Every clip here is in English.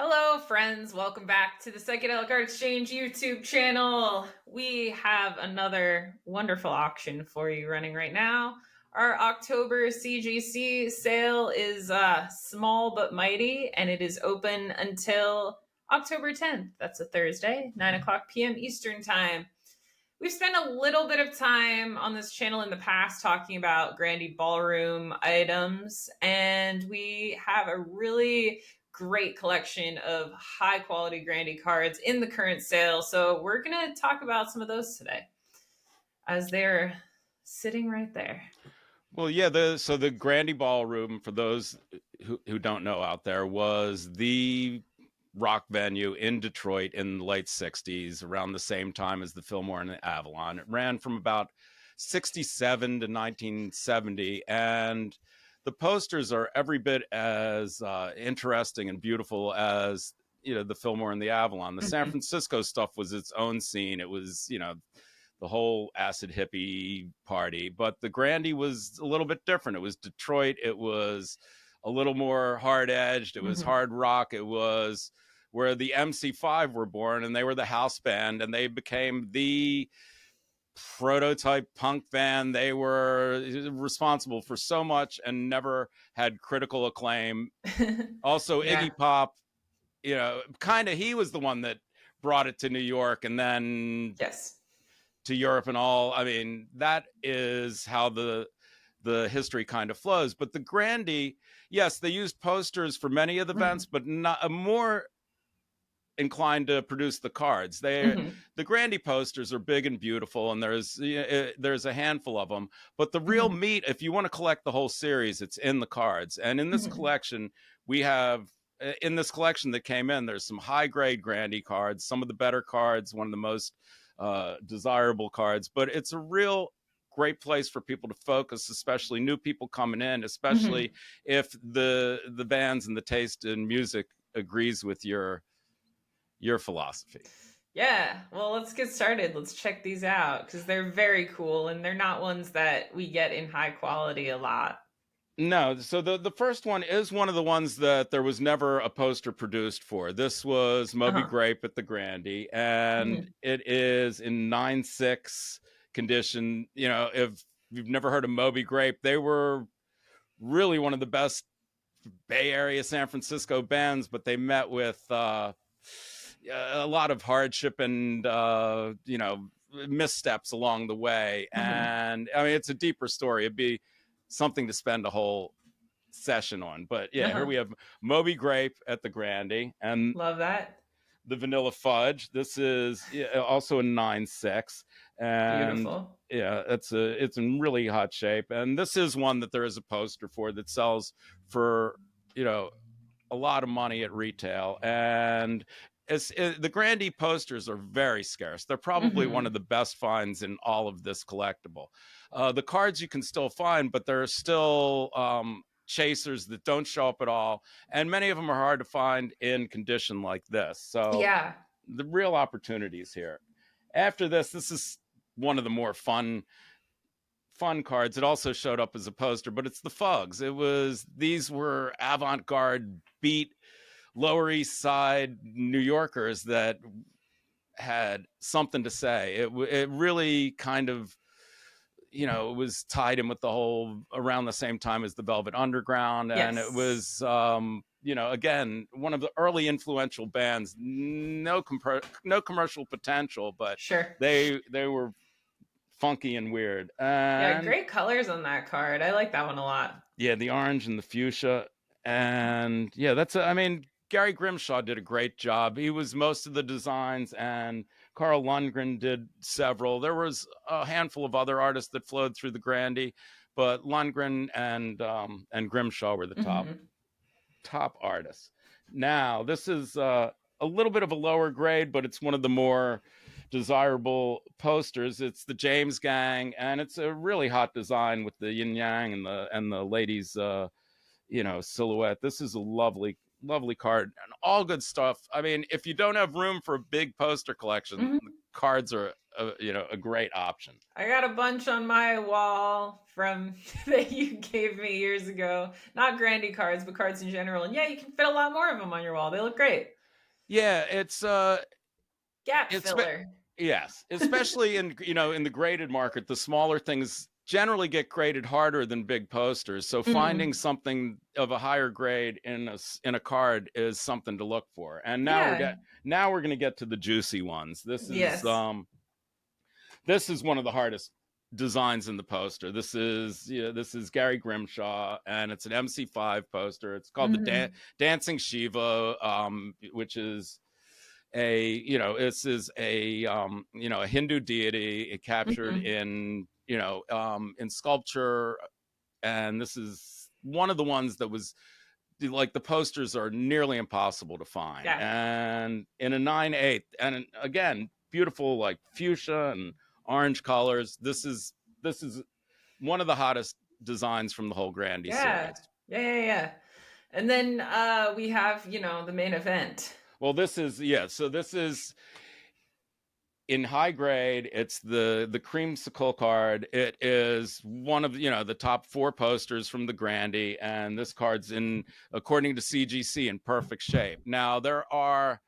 Hello, friends. Welcome back to the Psychedelic Art Exchange YouTube channel. We have another wonderful auction for you running right now. Our October CGC sale is small but mighty, and it is open until October 10th. That's a Thursday, 9 o'clock p.m. Eastern Time. We've spent a little bit of time on this channel in the past talking about Grande Ballroom items, and we have a really great collection of high quality Grande cards in the current sale. So we're going to talk about some of those today as they're sitting right there. Well, yeah, the Grande Ballroom, for those who don't know out there, was the rock venue in Detroit in the late 60s, around the same time as the Fillmore and the Avalon. It ran from about 67 to 1970, and the posters are every bit as interesting and beautiful as the Fillmore and the Avalon. The San Francisco stuff was its own scene. It was the whole acid hippie party, but the Grande was a little bit different. It was Detroit. It was a little more hard edged. It was hard rock. It was where the MC5 were born, and they were the house band, and they became the prototype punk band. They were responsible for so much and never had critical acclaim. Also, Yeah. Iggy Pop, he was the one that brought it to New York, and then Yes. to Europe and all. I mean, that is how the history kind of flows. But the Grande, yes, they used posters for many of the events, but not more inclined to produce the cards. The Grande posters are big and beautiful, and there's a handful of them. But the real meat, if you want to collect the whole series, it's in the cards. And in this collection, we have. In this collection that came in, there's some high grade Grande cards, some of the better cards, one of the most desirable cards, but it's a real great place for people to focus, especially new people coming in, especially if the bands and the taste in music agrees with your philosophy. Yeah, well, let's get started. Let's check these out because they're very cool and they're not ones that we get in high quality a lot. No, so the first one is one of the ones that there was never a poster produced for. This was Moby Grape at the Grande, and it is in 9.6 condition. If you've never heard of Moby Grape, they were really one of the best Bay Area San Francisco bands, but they met with a lot of hardship and missteps along the way. And I mean, it's a deeper story. It'd be something to spend a whole session on. But yeah, here we have Moby Grape at the Grande, and love that. The Vanilla Fudge. This is also a 9.6, and beautiful. Yeah, it's in really hot shape. And this is one that there is a poster for that sells for a lot of money at retail. And the Grande posters are very scarce. They're probably one of the best finds in all of this collectible. The cards you can still find, but there are still chasers that don't show up at all, and many of them are hard to find in condition like this. So yeah, the real opportunities here. After this is one of the more fun cards. It also showed up as a poster, but it's the Fugs. These were avant-garde beat Lower East Side New Yorkers that had something to say. It really kind of, it was tied in with the whole around the same time as the Velvet Underground. And it was, again, one of the early influential bands, no commercial potential, but they were funky and weird. Yeah, great colors on that card. I like that one a lot. Yeah, the orange and the fuchsia. And yeah, Gary Grimshaw did a great job. He was most of the designs, and Carl Lundgren did several. There was a handful of other artists that flowed through the Grande, but Lundgren and Grimshaw were the top artists. Now, this is a little bit of a lower grade, but it's one of the more desirable posters. It's the James Gang, and it's a really hot design with the yin yang and the ladies silhouette. This is a lovely card and all good stuff. I mean, if you don't have room for a big poster collection, the cards are a great option. I got a bunch on my wall from that you gave me years ago. Not Grande cards, but cards in general. And yeah, you can fit a lot more of them on your wall. They look great. Yeah, Gap it's filler. yes, especially in in the graded market, the smaller things generally get graded harder than big posters. So finding Mm. something of a higher grade in a card is something to look for. And Yeah. now we're going to get to the juicy ones. Yes. This is one of the hardest designs in the poster. This is Gary Grimshaw, and it's an MC5 poster. It's called the Dancing Shiva, which is this is a Hindu deity. It captured in sculpture, and this is one of the ones that was like, the posters are nearly impossible to find. Yeah. And in a 9/8, and again, beautiful like fuchsia and orange colors. This is one of the hottest designs from the whole Grande Yeah. series. Yeah. And then we have, the main event. Well, this is in high grade. It's the creamsicle card. It is one of the top 4 posters from the Grande, and this card's according to CGC, in perfect shape. Now, there are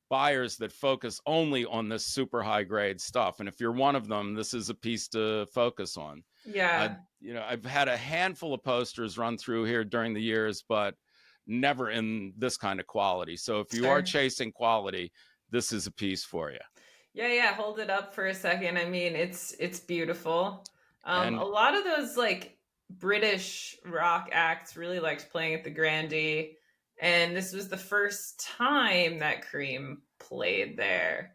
buyers that focus only on this super high grade stuff, and if you're one of them, this is a piece to focus on. Yeah. I've had a handful of posters run through here during the years, but never in this kind of quality. So if you are chasing quality, this is a piece for you. Yeah. Hold it up for a second. I mean, it's beautiful. And a lot of those like British rock acts really liked playing at the Grande, and this was the first time that Cream played there.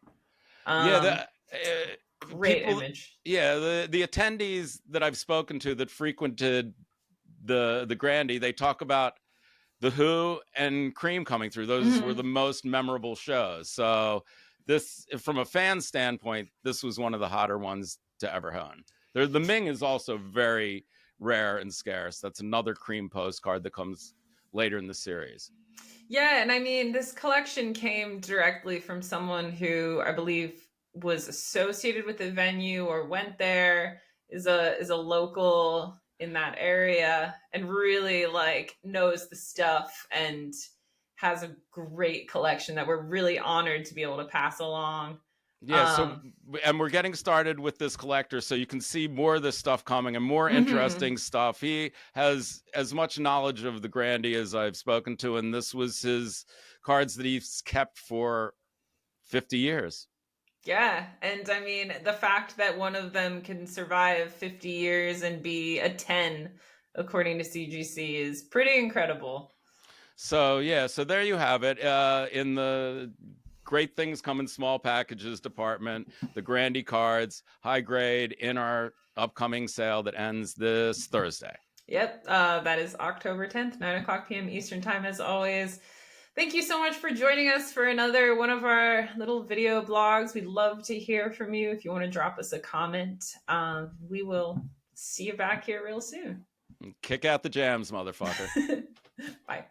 Great image. Yeah, the attendees that I've spoken to that frequented the Grande, they talk about the Who and Cream coming through. Those were the most memorable shows. So this, from a fan standpoint, this was one of the hotter ones to ever own. The Ming is also very rare and scarce. That's another Cream postcard that comes later in the series. Yeah, and I mean, this collection came directly from someone who I believe was associated with the venue or went there, is a local in that area, and really like knows the stuff and has a great collection that we're really honored to be able to pass along. Yeah, and we're getting started with this collector, so you can see more of this stuff coming and more interesting stuff. He has as much knowledge of the Grande as I've spoken to, and this was his cards that he's kept for 50 years. Yeah, and I mean, the fact that one of them can survive 50 years and be a 10, according to CGC, is pretty incredible. So, yeah, so there you have it. In the Great Things Come in Small Packages department, the Grande cards, high grade, in our upcoming sale that ends this Thursday. Yep, that is October 10th, 9 o'clock p.m. Eastern Time, as always. Thank you so much for joining us for another one of our little video blogs. We'd love to hear from you. If you want to drop us a comment, we will see you back here real soon. Kick out the jams, motherfucker. Bye.